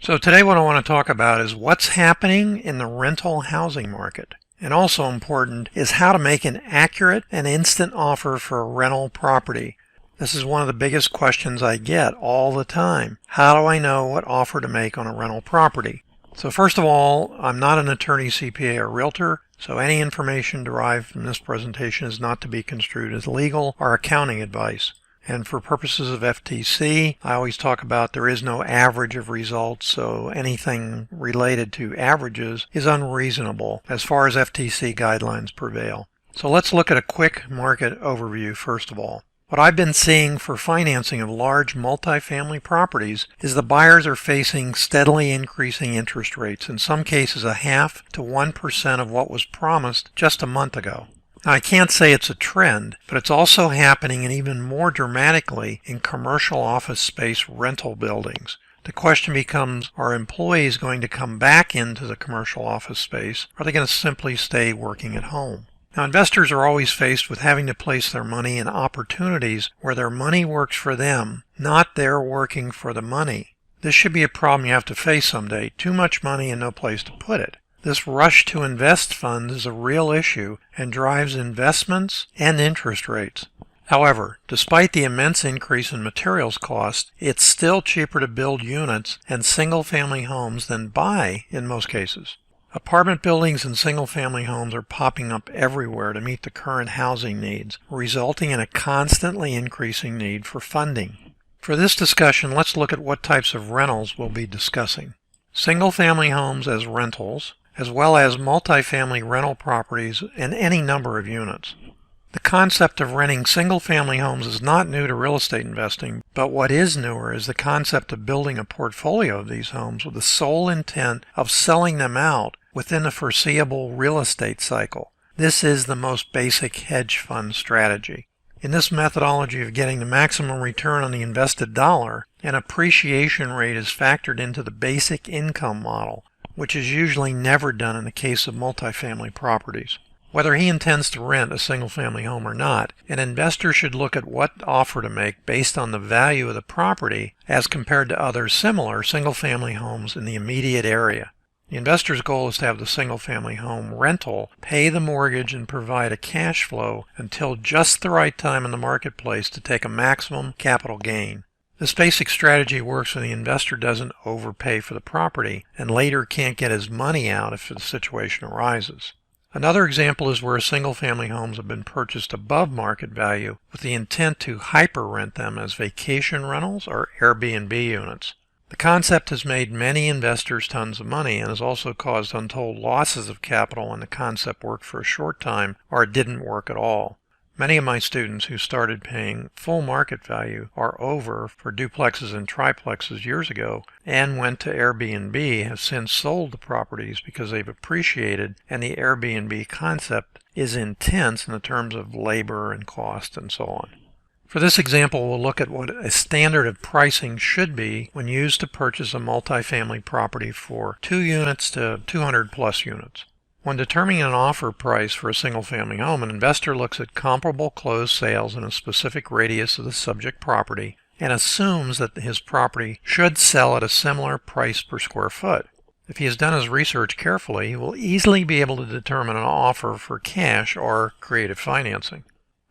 So today what I want to talk about is what's happening in the rental housing market. And also important is how to make an accurate and instant offer for a rental property. This is one of the biggest questions I get all the time. How do I know what offer to make on a rental property? So first of all, I'm not an attorney, CPA, or realtor, so any information derived from this presentation is not to be construed as legal or accounting advice. And for purposes of FTC, I always talk about there is no average of results, so anything related to averages is unreasonable as far as FTC guidelines prevail. So let's look at a quick market overview first of all. What I've been seeing for financing of large multifamily properties is the buyers are facing steadily increasing interest rates, in some cases 0.5% to 1% of what was promised just a month ago. Now, I can't say it's a trend, but it's also happening and even more dramatically in commercial office space rental buildings. The question becomes, are employees going to come back into the commercial office space, or are they going to simply stay working at home? Now, investors are always faced with having to place their money in opportunities where their money works for them, not they're working for the money. This should be a problem you have to face someday. Too much money and no place to put it. This rush to invest funds is a real issue and drives investments and interest rates. However, despite the immense increase in materials cost, it's still cheaper to build units and single-family homes than buy in most cases. Apartment buildings and single-family homes are popping up everywhere to meet the current housing needs, resulting in a constantly increasing need for funding. For this discussion, let's look at what types of rentals we'll be discussing. Single-family homes as rentals, as well as multifamily rental properties and any number of units. The concept of renting single-family homes is not new to real estate investing, but what is newer is the concept of building a portfolio of these homes with the sole intent of selling them out within the foreseeable real estate cycle. This is the most basic hedge fund strategy. In this methodology of getting the maximum return on the invested dollar, an appreciation rate is factored into the basic income model, which is usually never done in the case of multifamily properties. Whether he intends to rent a single-family home or not, an investor should look at what offer to make based on the value of the property as compared to other similar single-family homes in the immediate area. The investor's goal is to have the single-family home rental pay the mortgage and provide a cash flow until just the right time in the marketplace to take a maximum capital gain. This basic strategy works when the investor doesn't overpay for the property and later can't get his money out if the situation arises. Another example is where single-family homes have been purchased above market value with the intent to hyper-rent them as vacation rentals or Airbnb units. The concept has made many investors tons of money and has also caused untold losses of capital when the concept worked for a short time or it didn't work at all. Many of my students who started paying full market value are over for duplexes and triplexes years ago and went to Airbnb have since sold the properties because they've appreciated, and the Airbnb concept is intense in the terms of labor and cost and so on. For this example, we'll look at what a standard of pricing should be when used to purchase a multifamily property for 2 units to 200 plus units. When determining an offer price for a single-family home, an investor looks at comparable closed sales in a specific radius of the subject property and assumes that his property should sell at a similar price per square foot. If he has done his research carefully, he will easily be able to determine an offer for cash or creative financing.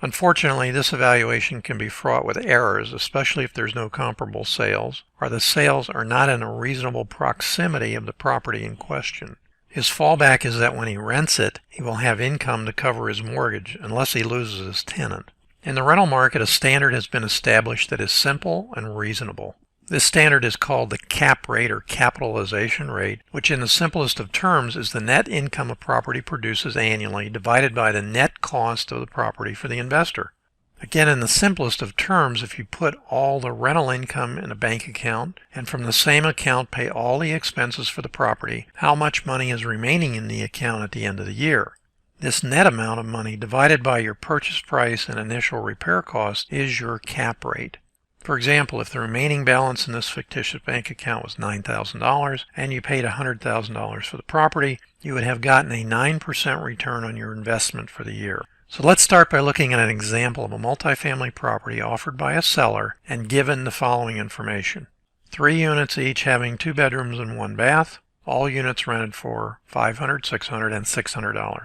Unfortunately, this evaluation can be fraught with errors, especially if there's no comparable sales or the sales are not in a reasonable proximity of the property in question. His fallback is that when he rents it, he will have income to cover his mortgage unless he loses his tenant. In the rental market, a standard has been established that is simple and reasonable. This standard is called the cap rate or capitalization rate, which in the simplest of terms is the net income a property produces annually divided by the net cost of the property for the investor. Again, in the simplest of terms, if you put all the rental income in a bank account and from the same account pay all the expenses for the property, how much money is remaining in the account at the end of the year? This net amount of money divided by your purchase price and initial repair cost is your cap rate. For example, if the remaining balance in this fictitious bank account was $9,000 and you paid $100,000 for the property, you would have gotten a 9% return on your investment for the year. So let's start by looking at an example of a multifamily property offered by a seller and given the following information. 3 units each having 2 bedrooms and 1 bath. All units rented for $500, $600, and $600.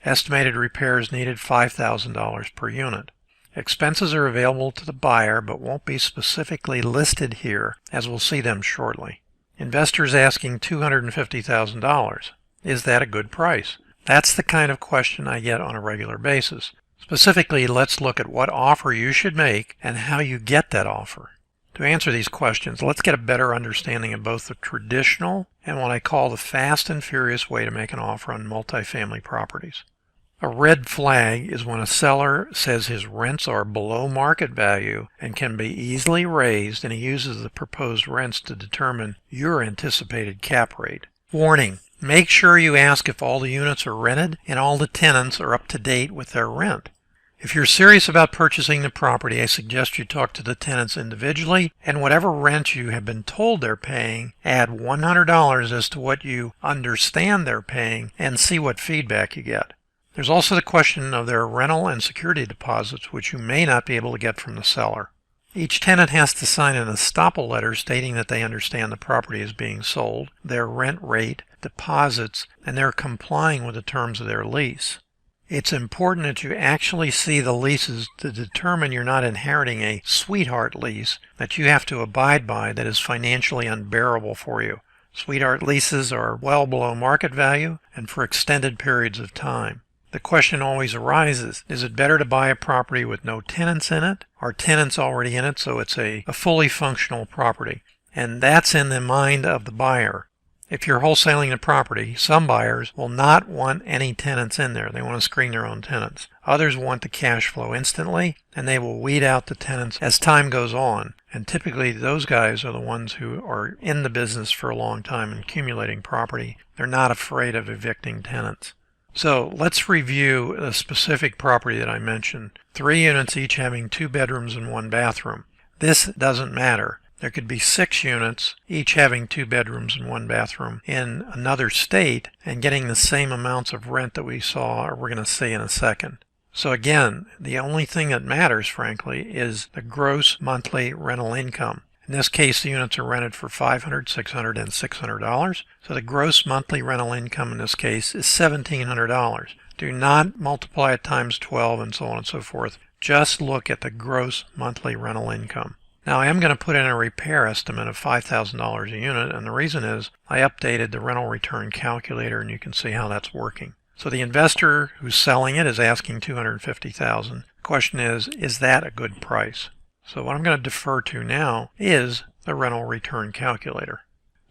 Estimated repairs needed $5,000 per unit. Expenses are available to the buyer but won't be specifically listed here, as we'll see them shortly. Investors asking $250,000. Is that a good price? That's the kind of question I get on a regular basis. Specifically, let's look at what offer you should make and how you get that offer. To answer these questions, let's get a better understanding of both the traditional and what I call the fast and furious way to make an offer on multifamily properties. A red flag is when a seller says his rents are below market value and can be easily raised, and he uses the proposed rents to determine your anticipated cap rate. Warning: make sure you ask if all the units are rented and all the tenants are up to date with their rent. If you're serious about purchasing the property, I suggest you talk to the tenants individually, and whatever rent you have been told they're paying, add $100 as to what you understand they're paying and see what feedback you get. There's also the question of their rental and security deposits, which you may not be able to get from the seller. Each tenant has to sign an estoppel letter stating that they understand the property is being sold, their rent rate, deposits, and they're complying with the terms of their lease. It's important that you actually see the leases to determine you're not inheriting a sweetheart lease that you have to abide by that is financially unbearable for you. Sweetheart leases are well below market value and for extended periods of time. The question always arises, is it better to buy a property with no tenants in it? Are tenants already in it so it's a fully functional property? And that's in the mind of the buyer. If you're wholesaling the property, some buyers will not want any tenants in there. They want to screen their own tenants. Others want the cash flow instantly, and they will weed out the tenants as time goes on. And typically those guys are the ones who are in the business for a long time and accumulating property. They're not afraid of evicting tenants. So let's review the specific property that I mentioned. 3 units each having 2 bedrooms and 1 bathroom. This doesn't matter. There could be 6 units, each having 2 bedrooms and 1 bathroom in another state and getting the same amounts of rent that we saw, or we're going to see in a second. So again, the only thing that matters, frankly, is the gross monthly rental income. In this case, the units are rented for $500, $600, and $600. So the gross monthly rental income in this case is $1,700. Do not multiply it times 12 and so on and so forth. Just look at the gross monthly rental income. Now I am going to put in a repair estimate of $5,000 a unit, and the reason is I updated the rental return calculator, and you can see how that's working. So the investor who's selling it is asking $250,000. The question is that a good price? So what I'm going to defer to now is the rental return calculator.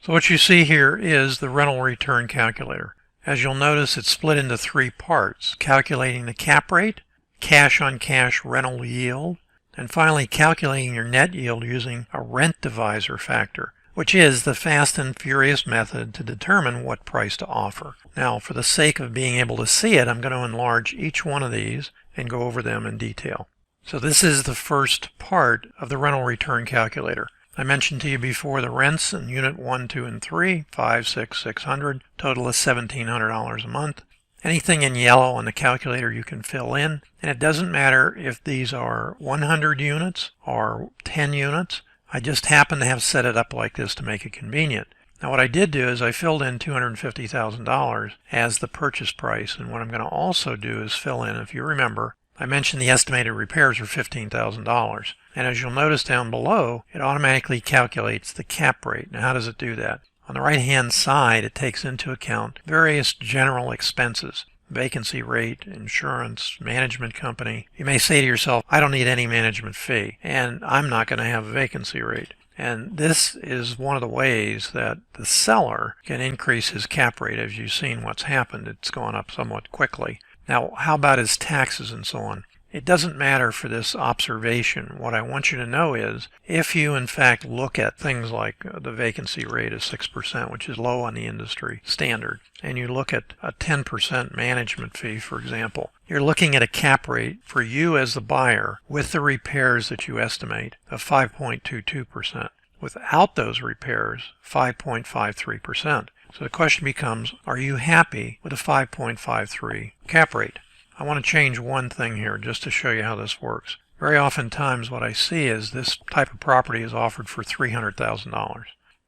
So what you see here is the rental return calculator. As you'll notice, it's split into 3 parts: calculating the cap rate, cash on cash rental yield, and finally calculating your net yield using a rent divisor factor, which is the fast and furious method to determine what price to offer. Now, for the sake of being able to see it, I'm going to enlarge each one of these and go over them in detail. So this is the first part of the rental return calculator. I mentioned to you before the rents in unit 1, 2, and 3, 5, 6, 600, total is $1,700 a month. Anything in yellow on the calculator you can fill in, and it doesn't matter if these are 100 units or 10 units. I just happen to have set it up like this to make it convenient. Now what I did do is I filled in $250,000 as the purchase price, and what I'm going to also do is fill in, if you remember, I mentioned the estimated repairs are $15,000. And as you'll notice down below, it automatically calculates the cap rate. Now how does it do that? On the right-hand side, it takes into account various general expenses: vacancy rate, insurance, management company. You may say to yourself, I don't need any management fee, and I'm not going to have a vacancy rate. And this is one of the ways that the seller can increase his cap rate. As you've seen what's happened, it's gone up somewhat quickly. Now, how about his taxes and so on? It doesn't matter for this observation. What I want you to know is, if you in fact look at things like the vacancy rate of 6%, which is low on the industry standard, and you look at a 10% management fee, for example, you're looking at a cap rate for you as the buyer with the repairs that you estimate of 5.22%. Without those repairs, 5.53%. So the question becomes, are you happy with a 5.53 cap rate? I want to change one thing here just to show you how this works. Very often times what I see is this type of property is offered for $300,000.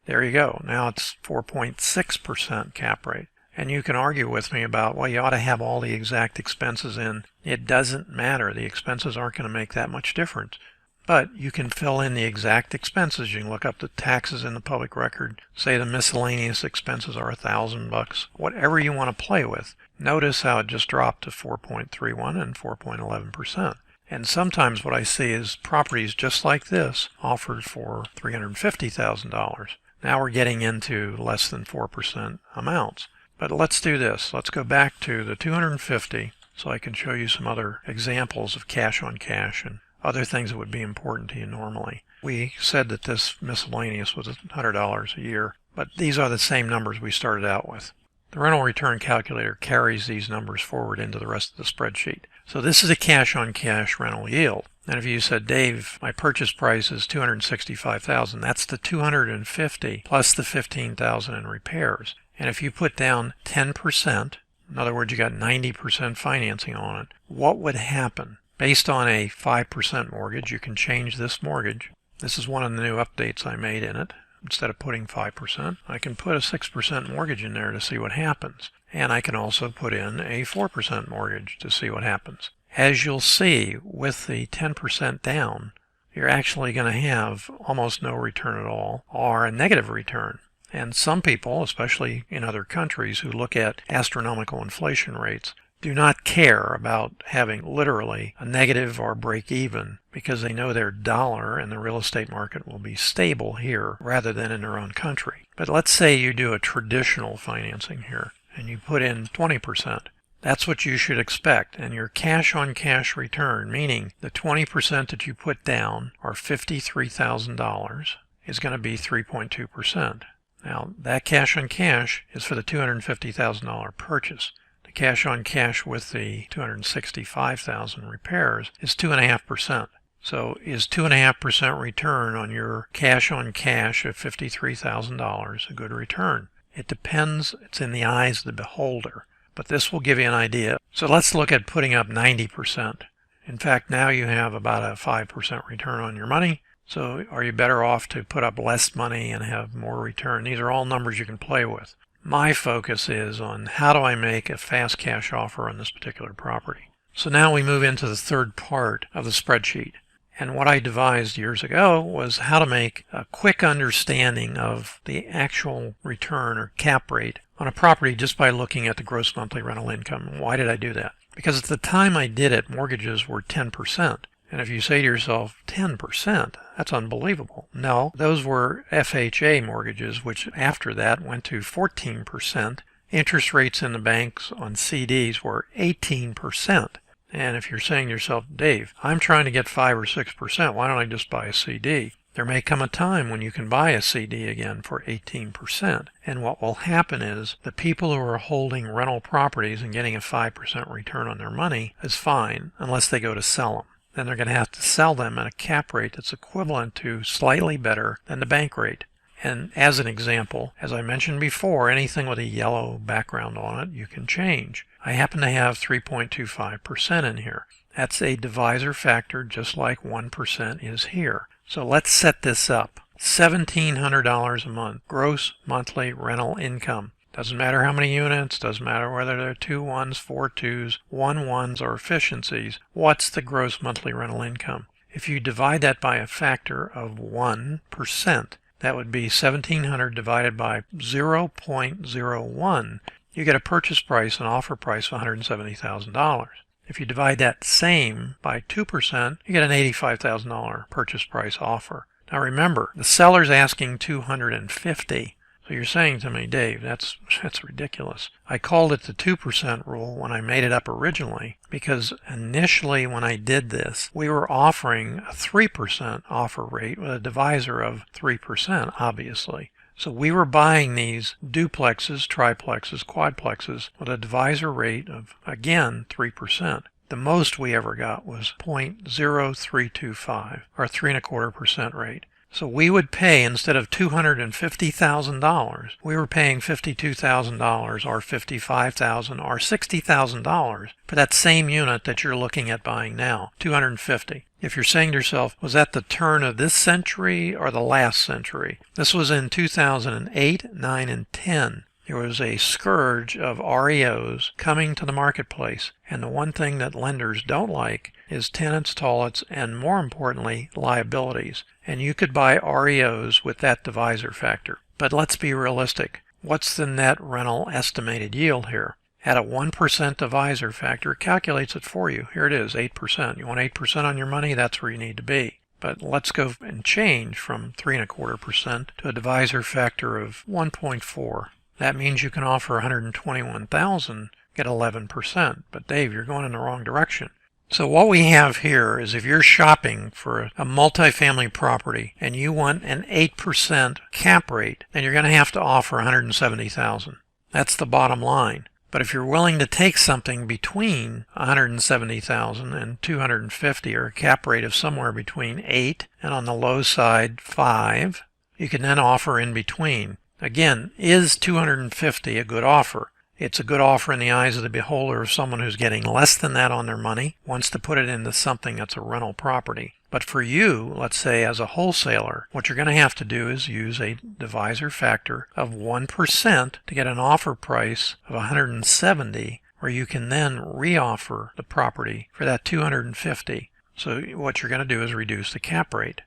There you go. Now it's 4.6% cap rate. And you can argue with me about, well, you ought to have all the exact expenses in. It doesn't matter. The expenses aren't going to make that much difference. But you can fill in the exact expenses. You can look up the taxes in the public record. Say the miscellaneous expenses are $1,000. Whatever you want to play with. Notice how it just dropped to 4.31 and 4.11%. And sometimes what I see is properties just like this offered for $350,000. Now we're getting into less than 4% amounts. But let's do this. Let's go back to the 250 so I can show you some other examples of cash on cash and other things that would be important to you normally. We said that this miscellaneous was $100 a year, but these are the same numbers we started out with. The rental return calculator carries these numbers forward into the rest of the spreadsheet. So this is a cash on cash rental yield. And if you said, Dave, my purchase price is $265,000, that's the 250 plus the $15,000 in repairs. And if you put down 10%, in other words, you got 90% financing on it, what would happen? Based on a 5% mortgage, you can change this mortgage. This is one of the new updates I made in it. Instead of putting 5%, I can put a 6% mortgage in there to see what happens. And I can also put in a 4% mortgage to see what happens. As you'll see, with the 10% down, you're actually going to have almost no return at all, or a negative return. And some people, especially in other countries who look at astronomical inflation rates, do not care about having literally a negative or break even because they know their dollar and the real estate market will be stable here rather than in their own country. But let's say you do a traditional financing here and you put in 20%. That's what you should expect. And your cash on cash return, meaning the 20% that you put down, or $53,000, is going to be 3.2%. Now, that cash on cash is for the $250,000 purchase. The cash on cash with the $265,000 repairs is 2.5%. So is 2.5% return on your cash on cash of $53,000 a good return? It depends. It's in the eyes of the beholder. But this will give you an idea. So let's look at putting up 90%. In fact, now you have about a 5% return on your money. So are you better off to put up less money and have more return? These are all numbers you can play with. My focus is on how do I make a fast cash offer on this particular property. So now we move into the third part of the spreadsheet. And what I devised years ago was how to make a quick understanding of the actual return or cap rate on a property just by looking at the gross monthly rental income. Why did I do that? Because at the time I did it, mortgages were 10%. And if you say to yourself, 10%, that's unbelievable. No, those were FHA mortgages, which after that went to 14%. Interest rates in the banks on CDs were 18%. And if you're saying to yourself, Dave, I'm trying to get 5 or 6%, why don't I just buy a CD? There may come a time when you can buy a CD again for 18%. And what will happen is the people who are holding rental properties and getting a 5% return on their money is fine unless they go to sell them. Then they're going to have to sell them at a cap rate that's equivalent to slightly better than the bank rate. And as an example, as I mentioned before, anything with a yellow background on it, you can change. I happen to have 3.25% in here. That's a divisor factor just like 1% is here. So let's set this up. $1,700 a month, gross monthly rental income. Doesn't matter how many units, doesn't matter whether they're 2 1s, 4 2s, 1 1s, or efficiencies. What's the gross monthly rental income? If you divide that by a factor of 1%, that would be 1,700 divided by 0.01. You get a purchase price, an offer price of $170,000. If you divide that same by 2%, you get an $85,000 purchase price offer. Now remember, the seller's asking $250,000. So you're saying to me, Dave, that's ridiculous. I called it the 2% rule when I made it up originally because initially when I did this, we were offering a 3% offer rate with a divisor of 3%, obviously. So we were buying these duplexes, triplexes, quadplexes with a divisor rate of, again, 3%. The most we ever got was 0.0325, or 3.25% rate. So we would pay, instead of $250,000, we were paying $52,000 or $55,000 or $60,000 for that same unit that you're looking at buying now, $250,000. If you're saying to yourself, was that the turn of this century or the last century? This was in 2008, 9, and 10. There was a scourge of REOs coming to the marketplace, and the one thing that lenders don't like is tenants, toilets, and more importantly, liabilities. And you could buy REOs with that divisor factor. But let's be realistic. What's the net rental estimated yield here? At a 1% divisor factor, it calculates it for you. Here it is, 8%. You want 8% on your money? That's where you need to be. But let's go and change from 3.25% to a divisor factor of 1.4. That means you can offer $121,000, get 11%. But Dave, you're going in the wrong direction. So what we have here is if you're shopping for a multifamily property and you want an 8% cap rate, then you're going to have to offer $170,000. That's the bottom line. But if you're willing to take something between $170,000 and $250,000, or a cap rate of somewhere between 8 and on the low side 5, you can then offer in between. Again, is $250,000 a good offer? It's a good offer in the eyes of the beholder of someone who's getting less than that on their money, wants to put it into something that's a rental property. But for you, let's say as a wholesaler, what you're going to have to do is use a divisor factor of 1% to get an offer price of $170,000, where you can then reoffer the property for that $250,000. So what you're going to do is reduce the cap rate.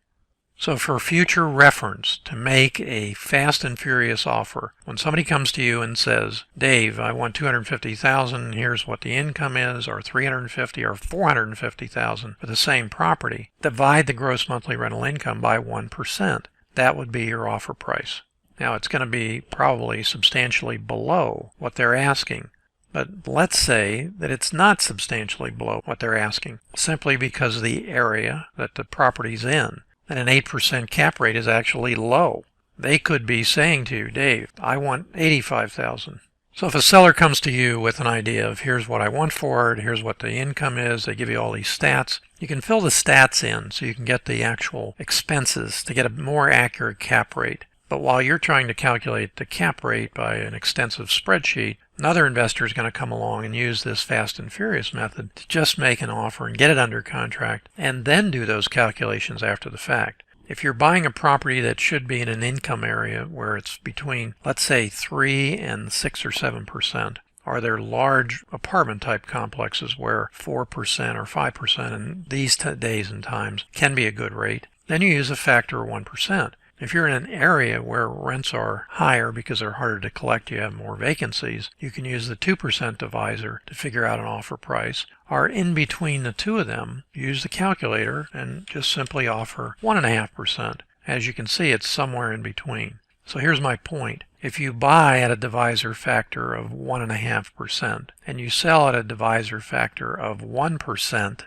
So for future reference, to make a fast and furious offer, when somebody comes to you and says, Dave, I want $250,000, here's what the income is, or $350,000 or $450,000 for the same property, divide the gross monthly rental income by 1%. That would be your offer price. Now it's going to be probably substantially below what they're asking. But let's say that it's not substantially below what they're asking, simply because of the area that the property's in. And an 8% cap rate is actually low. They could be saying to you, Dave, I want $85,000. So if a seller comes to you with an idea of here's what I want for it, here's what the income is, they give you all these stats, you can fill the stats in so you can get the actual expenses to get a more accurate cap rate. But while you're trying to calculate the cap rate by an extensive spreadsheet, another investor is going to come along and use this fast and furious method to just make an offer and get it under contract and then do those calculations after the fact. If you're buying a property that should be in an income area where it's between, let's say, 3 and 6 or 7%, or they're large apartment type complexes where 4% or 5% in these days and times can be a good rate, then you use a factor of 1%. If you're in an area where rents are higher because they're harder to collect, you have more vacancies, you can use the 2% divisor to figure out an offer price. Or in between the two of them, use the calculator and just simply offer 1.5%. As you can see, it's somewhere in between. So here's my point. If you buy at a divisor factor of 1.5% and you sell at a divisor factor of 1%,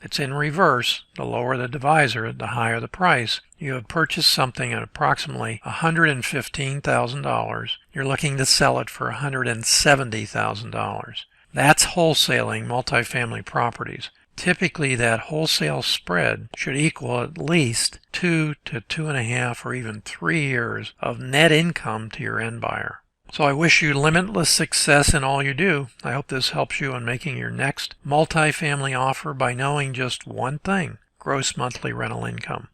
it's in reverse. The lower the divisor, the higher the price. You have purchased something at approximately $115,000. You're looking to sell it for $170,000. That's wholesaling multifamily properties. Typically, that wholesale spread should equal at least 2 to 2.5 or even 3 years of net income to your end buyer. So I wish you limitless success in all you do. I hope this helps you in making your next multifamily offer by knowing just one thing: gross monthly rental income.